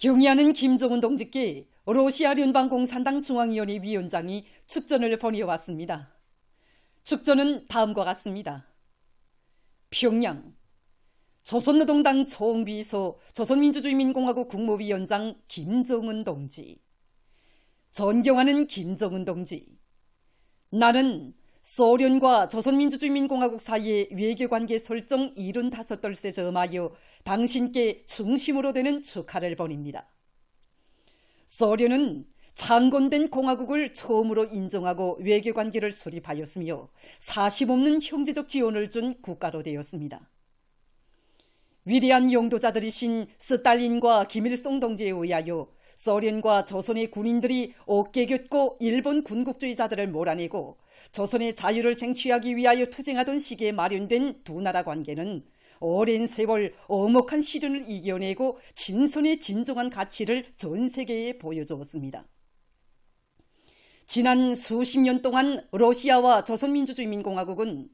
경의하는 김정은 동지께 러시아聯邦공산당 중앙위원회 위원장이 축전을 벌여왔습니다. 축전은 다음과 같습니다. 평양 조선노동당 총비서 조선민주주의인민공화국 국무위원장 김정은 동지. 존경하는 김정은 동지, 나는 소련과 조선민주주의인민공화국 사이의 외교관계 설정 75돌세 점하여 당신께 중심으로 되는 축하를 보냅니다. 소련은 창건된 공화국을 처음으로 인정하고 외교관계를 수립하였으며 사심없는 형제적 지원을 준 국가로 되었습니다. 위대한 용도자들이신 스탈린과 김일성 동지에 의하여 소련과 조선의 군인들이 어깨 겼고 일본 군국주의자들을 몰아내고 조선의 자유를 쟁취하기 위하여 투쟁하던 시기에 마련된 두 나라 관계는 오랜 세월 엄혹한 시련을 이겨내고 진선의 진정한 가치를 전 세계에 보여주었습니다. 지난 수십 년 동안 러시아와 조선민주주의인민공화국은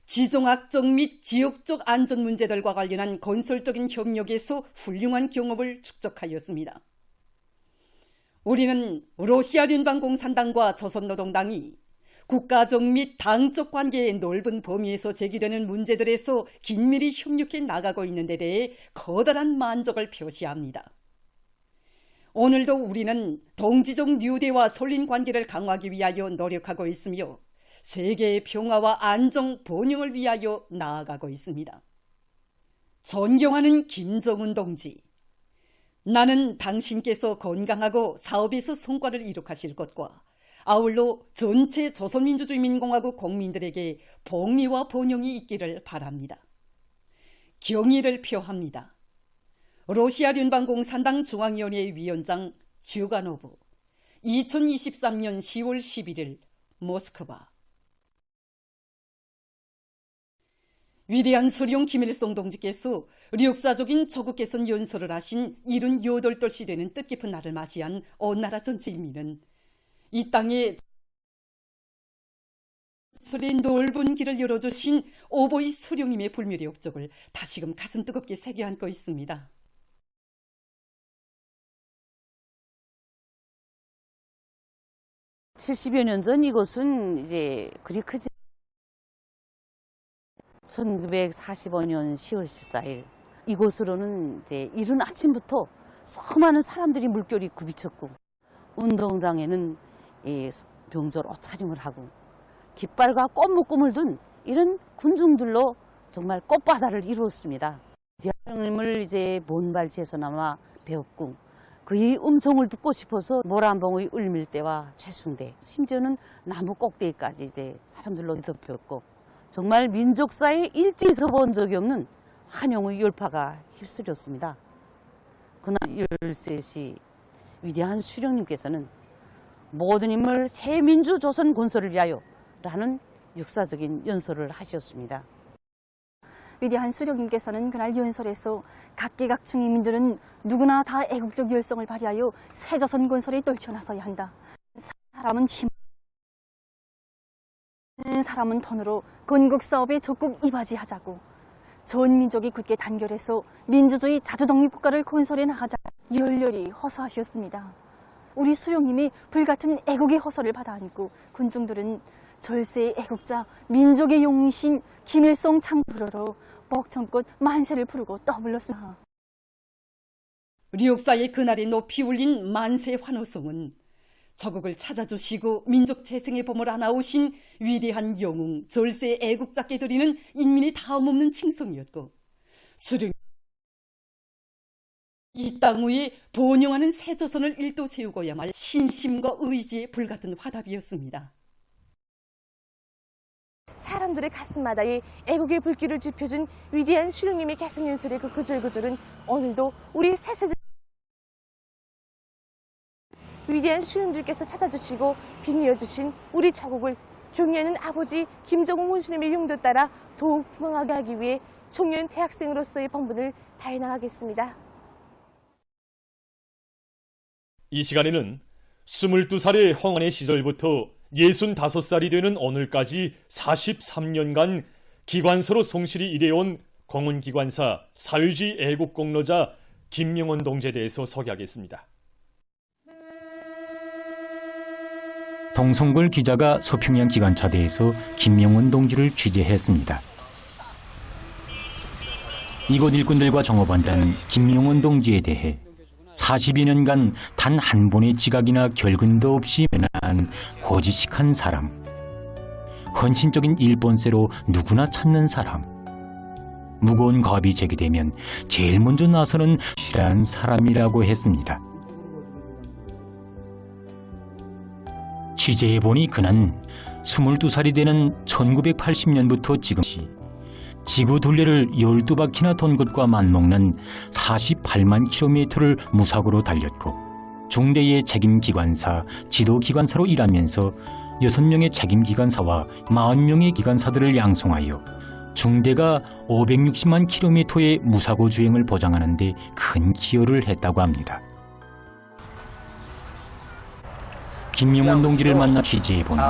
지정학적 및 지역적 안전 문제들과 관련한 건설적인 협력에서 훌륭한 경험을 축적하였습니다. 우리는 러시아聯邦공산당과 조선노동당이 국가적 및 당적 관계의 넓은 범위에서 제기되는 문제들에서 긴밀히 협력해 나가고 있는 데 대해 커다란 만족을 표시합니다. 오늘도 우리는 동지적 뉴대와 설린 관계를 강화하기 위하여 노력하고 있으며 세계의 평화와 안정, 번영을 위하여 나아가고 있습니다. 존경하는 김정은 동지, 나는 당신께서 건강하고 사업에서 성과를 이룩하실 것과 아울러 전체 조선민주주의인민공화국 국민들에게 복리와 번영이 있기를 바랍니다. 경의를 표합니다. 러시아聯邦공산당 중앙위원회 위원장 쥐가노브, 2023년 10월 11일 모스크바. 위대한 수령 김일성 동지께서 역사적인 조국 개선 연설을 하신 78돌씩 되는 뜻깊은 날을 맞이한 온 나라 전체 인민은 이 땅에 설의 넓은 길을 열어주신 오보이 수령님의 불멸의 업적을 다시금 가슴 뜨겁게 새겨 안고 있습니다. (70여 년) 전 이곳은 이제 그리 크지. 1945년 10월 14일 이곳으로는 이제 이른 아침부터 수많은 사람들이 물결이 굽이쳤고 운동장에는 병절 옷차림을 하고 깃발과 꽃묶음을 둔 이런 군중들로 정말 꽃바다를 이루었습니다. 대통령님을 이제 먼발치에서나마 배웠고 그의 음성을 듣고 싶어서 모란봉의 울밀대와 최승대, 심지어는 나무 꼭대기까지 이제 사람들로 덮였고 정말 민족사에 일제에서 본 적이 없는 환영의 열파가 휩쓸렸습니다. 그날 13시 위대한 수령님께서는 모든 힘을 새 민주 조선 건설을 위하여 라는 역사적인 연설을 하셨습니다. 위대한 수령님께서는 그날 연설에서 각계각층 인민들은 누구나 다 애국적 열성을 발휘하여 새 조선 건설에 떨쳐나서야 한다. 사람은 힘, 사람은 돈으로 건국사업에 적극 이바지하자고 전 민족이 굳게 단결해서 민주주의 자주독립국가를 건설해 나가자 열렬히 호소하셨습니다. 우리 수령님이 불같은 애국의 호소를 받아안고 군중들은 절세의 애국자 민족의 용이신 김일성 창부로로 복천꽃 만세를 부르고 떠불렀습니다. 우리 역사의 그날에 높이 울린 만세 환호성은 조국을 찾아주시고 민족 재생의 봄을 안아오신 위대한 영웅 절세 애국자께 드리는 인민의 다음없는 칭송이었고 수령 이 땅 위에 번영하는 새 조선을 일도 세우고야말 신심과 의지의 불같은 화답이었습니다. 사람들의 가슴마다 이 애국의 불길을 지펴준 위대한 수령님의 개성 연설의 그 구절구절은 오늘도 우리 새세대 위대한 수령님께서 찾아주시고 빛내어주신 우리 조국을 경의하는 아버지 김정은 원수님의 용도 따라 더욱 부강하게 하기 위해 청년 대학생으로서의 본분을 다해 나가겠습니다. 이 시간에는 22살의 황혼의 시절부터 65살이 되는 오늘까지 43년간 기관사로 성실히 일해온 공훈기관사 사회주의 애국공로자 김명원 동지에 대해서 소개하겠습니다. 동성골 기자가 서평양 기관차대에서 김명원 동지를 취재했습니다. 이곳 일꾼들과 종업원들은 김명원 동지에 대해 42년간 단 한 번의 지각이나 결근도 없이 면한 고지식한 사람, 헌신적인 일본세로 누구나 찾는 사람, 무거운 과업이 제기되면 제일 먼저 나서는 실한 사람이라고 했습니다. 취재해보니 그는 22살이 되는 1980년부터 지금까지 지구 둘레를 12바퀴나 돈 것과 맞먹는 48만 킬로미터를 무사고로 달렸고 중대의 책임기관사, 지도기관사로 일하면서 6명의 책임기관사와 40명의 기관사들을 양성하여 중대가 560만 킬로미터의 무사고 주행을 보장하는 데 큰 기여를 했다고 합니다. 김명원 동지를 만나 취재해보니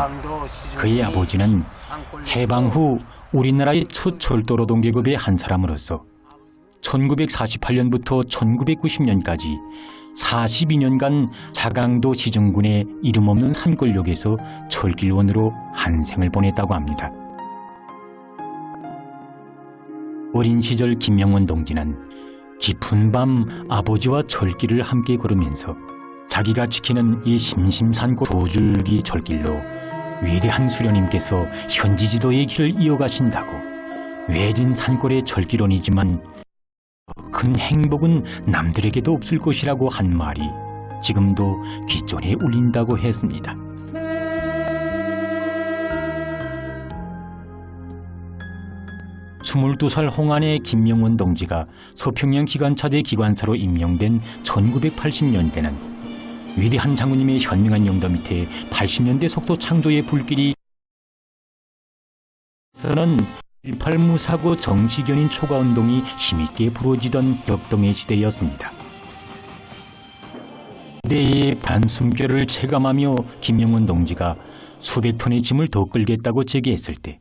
그의 아버지는 해방 후 우리나라의 첫 철도노동 계급의 한 사람으로서 1948년부터 1990년까지 42년간 자강도 시정군의 이름 없는 산골역에서 철길원으로 한 생을 보냈다고 합니다. 어린 시절 김명원 동지는 깊은 밤 아버지와 철길을 함께 걸으면서 자기가 지키는 이 심심산골 두 줄기 철길로 위대한 수령님께서 현지 지도의 길을 이어가신다고 외진 산골의 철길원이지만 큰 행복은 남들에게도 없을 것이라고 한 말이 지금도 귓전에 울린다고 했습니다. 스물두 살 홍안의 김명원 동지가 서평양 기관차대 기관사로 임명된 1980년대는 위대한 장군님의 현명한 영도 밑에 80년대 속도 창조의 불길이 서는 18 무사고 정식연인 초과운동이 힘있게 부러지던 격동의 시대였습니다. 내의 반숨결을 체감하며 김명원 동지가 수백 톤의 짐을 더 끌겠다고 제기했을 때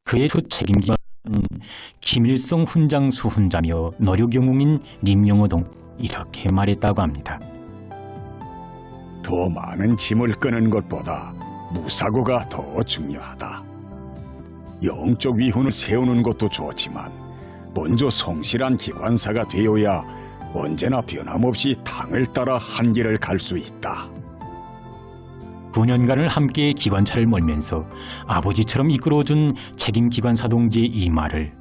그의 첫 책임자는 김일성 훈장수 훈자며 노력영웅인 림영호 동 이렇게 말했다고 합니다. 더 많은 짐을 끄는 것보다 무사고가 더 중요하다. 영적 위훈을 세우는 것도 좋지만 먼저 성실한 기관사가 되어야 언제나 변함없이 당을 따라 한길을 갈 수 있다. 9년간을 함께 기관차를 몰면서 아버지처럼 이끌어준 책임기관사 동지의 이 말을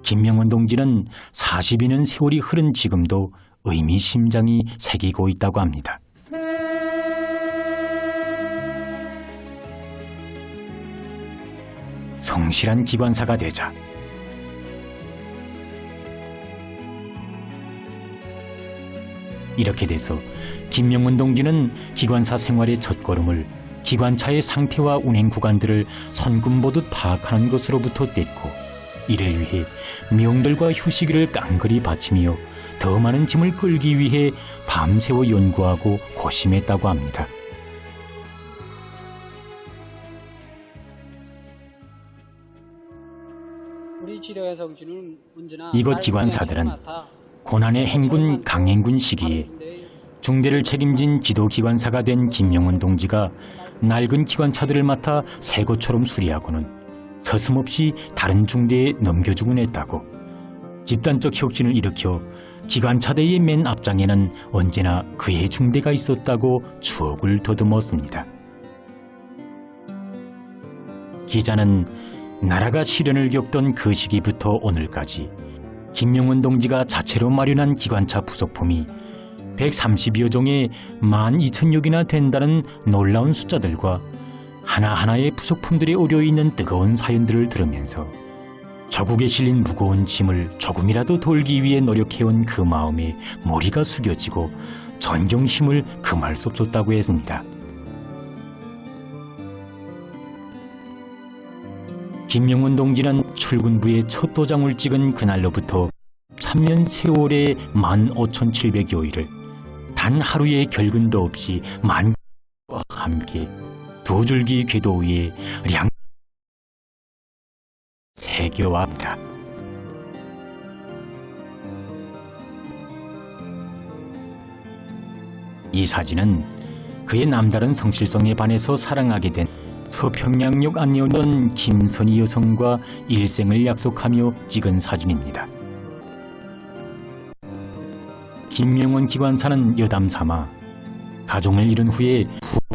김명원 동지는 42년 세월이 흐른 지금도 의미심장히 새기고 있다고 합니다. 성실한 기관사가 되자. 이렇게 돼서 김명원 동지는 기관사 생활의 첫걸음을 기관차의 상태와 운행 구간들을 손금보듯 파악하는 것으로부터 뗐고 이를 위해 명들과 휴식일을 깡그리 바치며 더 많은 짐을 끌기 위해 밤새워 연구하고 고심했다고 합니다. 이곳 기관사들은 고난의 행군 강행군 시기에 중대를 책임진 지도기관사가 된 김명원 동지가 낡은 기관차들을 맡아 새 것처럼 수리하고는 서슴없이 다른 중대에 넘겨주곤 했다고. 집단적 혁신을 일으켜 기관차대의 맨 앞장에는 언제나 그의 중대가 있었다고 추억을 더듬었습니다. 기자는 나라가 시련을 겪던 그 시기부터 오늘까지 김명원 동지가 자체로 마련한 기관차 부속품이 130여 종의 12,000여기나 된다는 놀라운 숫자들과 하나하나의 부속품들이 어려있는 뜨거운 사연들을 들으면서 저국에 실린 무거운 짐을 조금이라도 덜기 위해 노력해온 그 마음에 머리가 숙여지고 존경심을 금할 수 없었다고 했습니다. 김명원 동지는 출근부에 첫 도장을 찍은 그날로부터 3년 세월의 15,700여일을 단 하루의 결근도 없이 만과 함께 두 줄기 궤도 위에 새겨왔다. 이 사진은 그의 남다른 성실성에 반해서 사랑하게 된 서평양역 안내원던 김선희 여성과 일생을 약속하며 찍은 사진입니다. 김명원 기관사는 여담 삼아 가정을 이룬 후에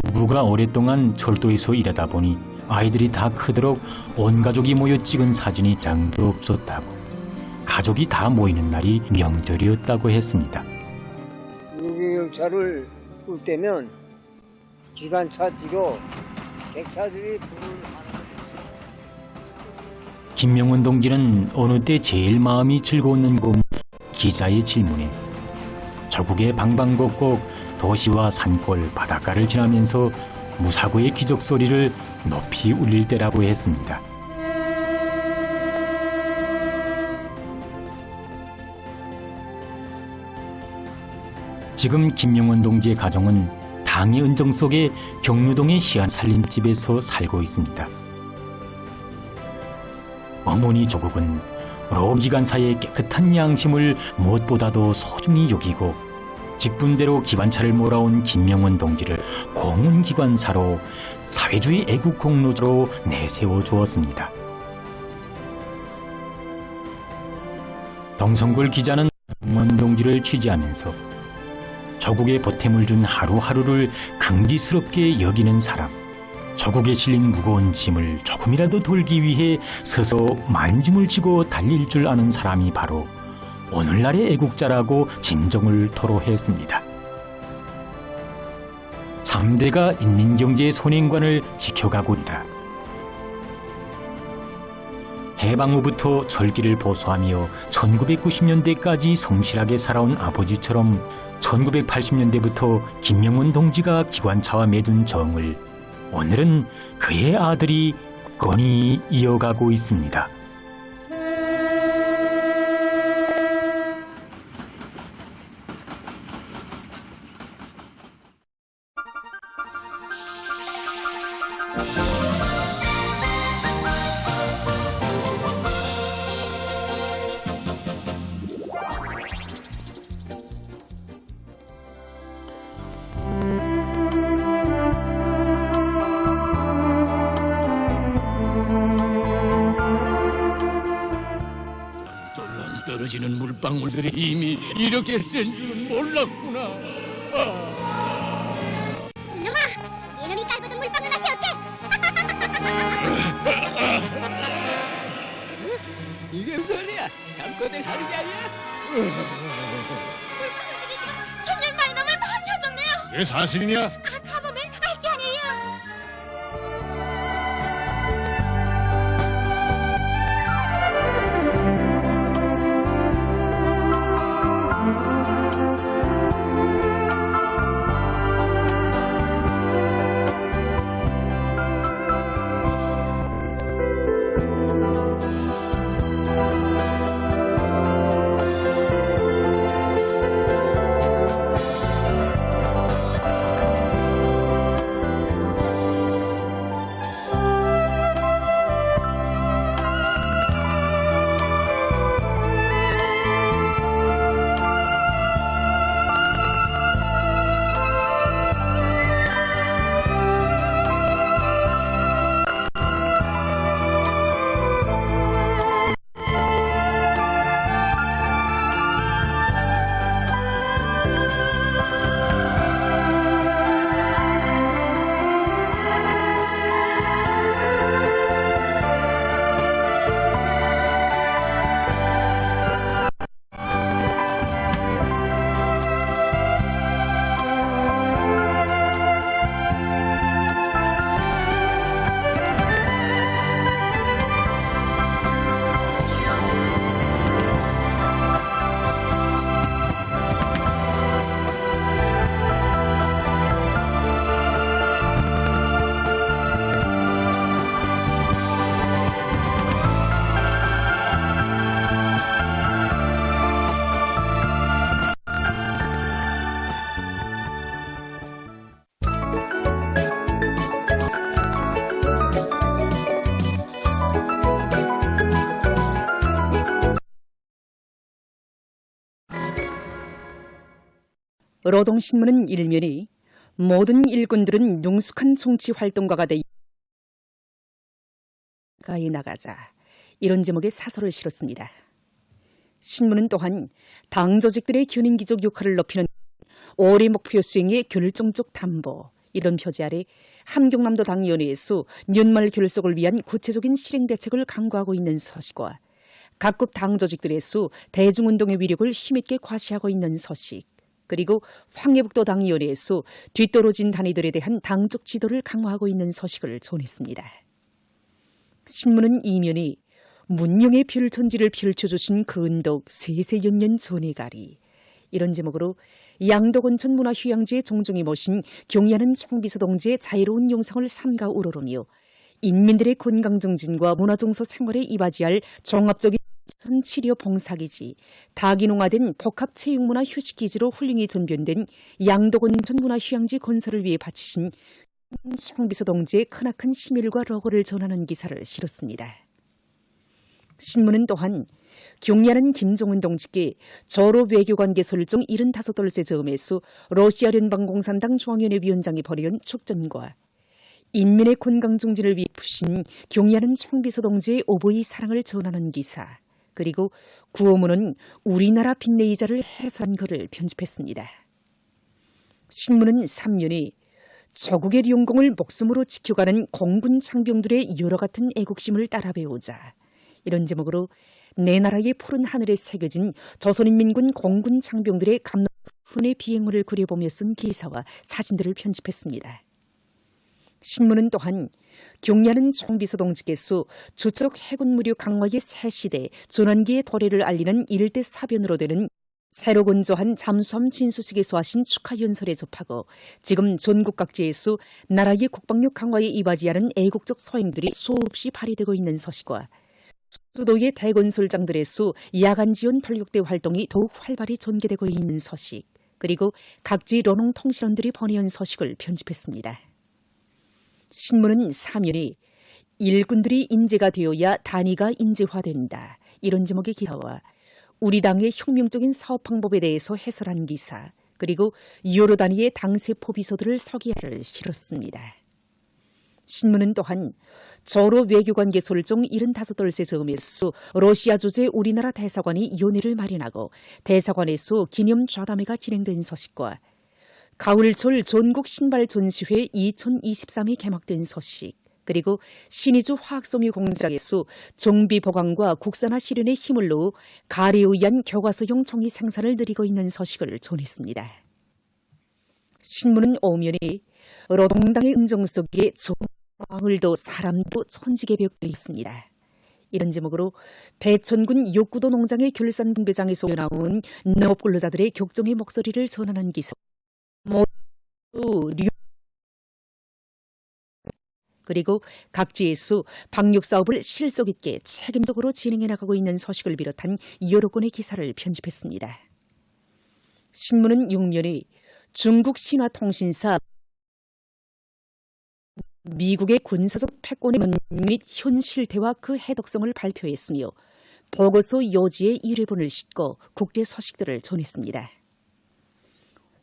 부부가 오랫동안 철도에서 일하다 보니 아이들이 다 크도록 온 가족이 모여 찍은 사진이 짱도 없었다고, 가족이 다 모이는 날이 명절이었다고 했습니다. 열차를 올 때면 기관차 뒤로 객차들이 불을 하는. 김명원 동지는 어느 때 제일 마음이 즐거웠는고 기자의 질문에 저국의 방방곡곡 도시와 산골 바닷가를 지나면서 무사고의 기적 소리를 높이 울릴 때라고 했습니다. 지금 김명원 동지의 가정은 당의 은정 속에 경루동의 희한 살림집에서 살고 있습니다. 어머니 조국은 로기관사의 깨끗한 양심을 무엇보다도 소중히 여기고 직분대로 기관차를 몰아온 김명원 동지를 공훈기관사로 사회주의 애국 공로자로 내세워 주었습니다. 동성골 기자는 김명원 동지를 취재하면서 저국에 보탬을 준 하루하루를 긍지스럽게 여기는 사람, 저국에 실린 무거운 짐을 조금이라도 돌기 위해 서서 만짐을 지고 달릴 줄 아는 사람이 바로 오늘날의 애국자라고 진정을 토로했습니다. 3대가 인민경제의 손행관을 지켜가고 있다. 해방 후부터 절기를 보수하며 1990년대까지 성실하게 살아온 아버지처럼 1980년대부터 김명원 동지가 기관차와 맺은 정을 오늘은 그의 아들이 굳건히 이어가고 있습니다. 떨어지는 물방울들이 이미 이렇게 센 줄은 몰랐구나. 이놈아! 이놈이 깔보던 물방울 맛이 어때? 이게 뭐야? 잠꼬들 하는 게 아니야? 정말 말놈을 마셔졌네요. 이게 사실이냐? 가보면 알 게 아니에요. 노동신문은 일면이 모든 일꾼들은 능숙한 정치 활동가가 돼 가에 나가자 이런 제목의 사설을 실었습니다. 신문은 또한 당 조직들의 균인기적 역할을 높이는 올해 목표 수행의 결정적 담보 이런 표제 아래 함경남도 당위원회에서 연말 결속을 위한 구체적인 실행 대책을 강구하고 있는 소식과 각급 당 조직들에서 대중운동의 위력을 힘있게 과시하고 있는 소식 그리고 황해북도 당위원회에서 뒤떨어진 단위들에 대한 당적 지도를 강화하고 있는 소식을 전했습니다. 신문은 이면이 문명의 별천지를 펼쳐주신 근독 세세연년 전해가리 이런 제목으로 양덕온천 문화휴양지의 종종이 모신 경의하는 총비서 동지의 자유로운 영상을 삼가 우러르며 인민들의 건강 증진과 문화정서 생활에 이바지할 종합적인 치료 봉사기지, 다기농화된 복합체육문화 휴식기지로 훌륭히 전변된 양덕온천 문화휴양지 건설을 위해 바치신 총비서 동지의 크나큰 심일과 러거를 전하는 기사를 실었습니다. 신문은 또한 경의하는 김정은 동지께 저로 외교관계 설정 75돌세 즈음에서 러시아 연방공산당 중앙위원회 위원장이 벌여온 축전과 인민의 건강 증진을 위해 푸신 경의하는 총비서 동지의 오보의 사랑을 전하는 기사 그리고 구호문은 우리나라 빚내이자를 해설한 글을 편집했습니다. 신문은 3년이 조국의 영공을 목숨으로 지켜가는 공군 장병들의 여러 같은 애국심을 따라 배우자 이런 제목으로 내 나라의 푸른 하늘에 새겨진 조선인민군 공군 장병들의 감동훈의 비행물을 그려보며 쓴 기사와 사진들을 편집했습니다. 신문은 또한 경의하는 총비서 동지께서 주적 해군 무력 강화의 새 시대 전환기의 도래를 알리는 일대 사변으로 되는 새로 건조한 잠수함 진수식에서 하신 축하 연설에 접하고 지금 전국 각지에서 나라의 국방력 강화에 이바지하는 애국적 소행들이 수없이 발휘되고 있는 소식과 수도의 대건설장들에서 야간 지원 돌격대 활동이 더욱 활발히 전개되고 있는 소식 그리고 각지 러농통신원들이 보내온 소식을 편집했습니다. 신문은 3일이 일꾼들이 인재가 되어야 단위가 인재화된다 이런 제목의 기사와 우리 당의 혁명적인 사업 방법에 대해서 해설한 기사 그리고 여러 단위의 당세포 비서들을 서기하를 실었습니다. 신문은 또한 저로 외교관계 설정 75돌세 즈음에서 러시아 주재 우리나라 대사관이 연회를 마련하고 대사관에서 기념 좌담회가 진행된 소식과 가을철 전국 신발 전시회 2023이 개막된 소식 그리고 신의주 화학섬유 공장에서 정비 보강과 국산화 실현에 힘을 넣어 가래에 의한 교과서용 종이 생산을 늘리고 있는 소식을 전했습니다. 신문은 오면이 노동당의 음정 속에 마을도 사람도 천지개벽도 있습니다. 이런 제목으로 배천군 욕구도 농장의 결산 분배장에서 나온 농업근로자들의 격정의 목소리를 전하는 기사 그리고 각지에서 방역사업을 실속 있게 책임적으로 진행해 나가고 있는 소식을 비롯한 여러 건의 기사를 편집했습니다. 신문은 6면에 중국 신화통신사 미국의 군사적 패권의 및 현 실태와 그 해독성을 발표했으며 보고서 요지의 1회분을 싣고 국제 소식들을 전했습니다.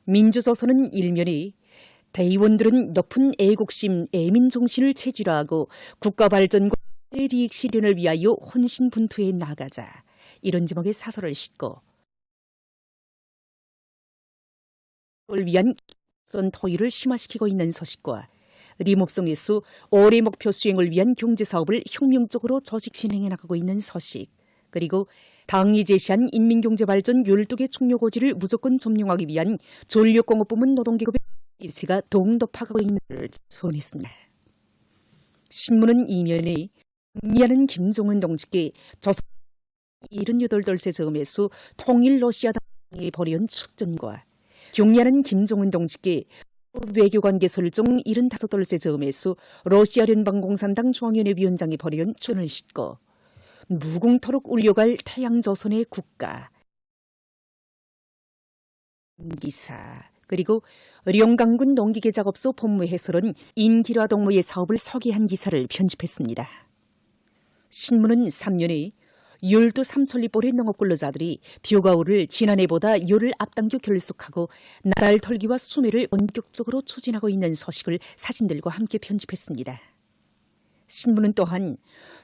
민주조선은 일면이 대의원들은 높은 애국심, 애민정신을 체질화하고 국가발전과 이익 실현을 위하여 혼신분투해 나가자 이런 제목의 사설을 싣고 을 위한 선 토의를 심화시키고 있는 소식과 리목성에서 올해 목표 수행을 위한 경제사업을 혁명적으로 조직 진행해 나가고 있는 소식 그리고 당이 제시한 인민경제발전 12개 총력고지를 무조건 점령하기 위한 전력공업부문 노동기업의 이세가 더욱 높아가고 있는 것을 전했습니다. 신문은 이면에 경의하는 김정은 동지께 조선 78돌세 즈음에서 통일 러시아 당이 벌여온 축전과 경의하는 김정은 동지께 외교관계 설정 75돌세 즈음에서 러시아 연방공산당 중앙위원회 위원장이 벌여온 축전을 싣고 무궁토록 울려갈 태양조선의 국가 기사 그리고 령강군 농기계작업소 본무 해설은 인기라 동무의 사업을 서기한 기사를 편집했습니다. 신문은 3년에 열두 삼천리볼의 농업 근로자들이 벼가울을 지난해보다 열을 앞당겨 결속하고 나달 털기와 수매를 본격적으로 추진하고 있는 소식을 사진들과 함께 편집했습니다. 신문은 또한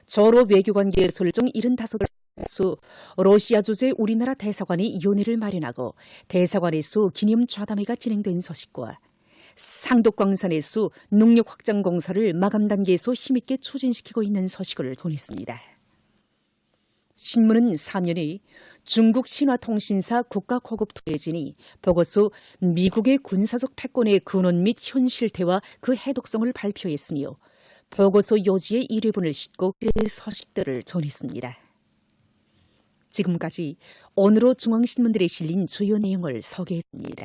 저로 외교관계 설정 75수 러시아 주재 우리나라 대사관이 연회를 마련하고 대사관에서 기념 좌담회가 진행된 소식과 상덕광산에서 농력 확장 공사를 마감 단계에서 힘있게 추진시키고 있는 소식을 전했습니다. 신문은 사면에 중국 신화통신사 국가고급투자진이 보고서 미국의 군사적 패권의 근원 및 현 실태와 그 해독성을 발표했으며 보고서 요지의 1회분을 싣고 그 소식들을 전했습니다. 지금까지 오늘의 중앙신문들에 실린 주요 내용을 소개했습니다.